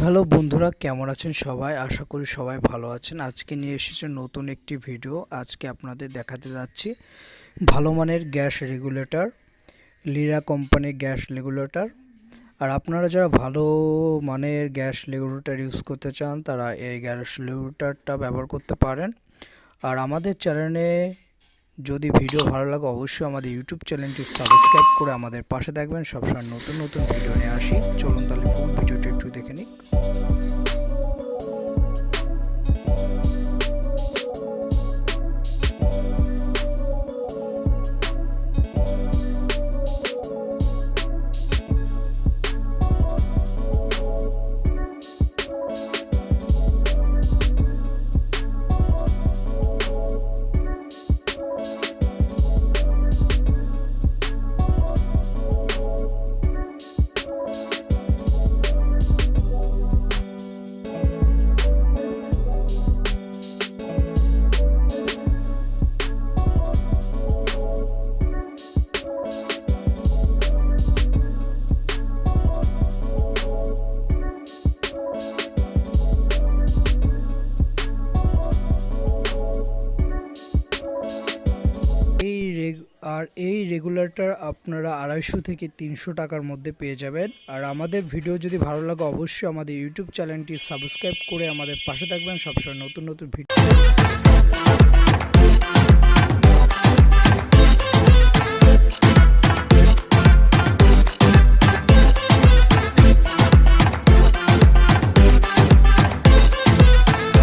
Hello বন্ধুরা, কেমন আছেন সবাই? আশা করি সবাই ভালো আছেন। আজকে নিয়ে এসেছে নতুন একটি ভিডিও। আজকে আপনাদের দেখাতে যাচ্ছি ভালো মানের গ্যাস রেগুলেটর, লিরা কোম্পানির গ্যাস রেগুলেটর। আর আপনারা যারা ভালো মানের গ্যাস রেগুলেটর ইউজ করতে চান তারা এই গ্যাস রেগুলেটরটা ব্যবহার করতে পারেন। আর আমাদের চ্যানেলে যদি ভিডিও ভালো লাগে অবশ্যই আমাদের ইউটিউব চ্যানেলটি সাবস্ক্রাইব করে আমাদের পাশে থাকবেন। সবসময় নতুন নতুন ভিডিও নিয়ে আসি। চলুন তাহলে ফুল ভিডিওটা একটু দেখে নিই। এই রেগুলেটর আপনারা 250 থেকে 300 টাকার মধ্যে পেয়ে যাবেন। আর আমাদের ভিডিও যদি ভালো লাগে অবশ্যই আমাদের ইউটিউব চ্যানেলটি সাবস্ক্রাইব করে আমাদের পাশে থাকবেন। সবসময় নতুন নতুন ভিডিও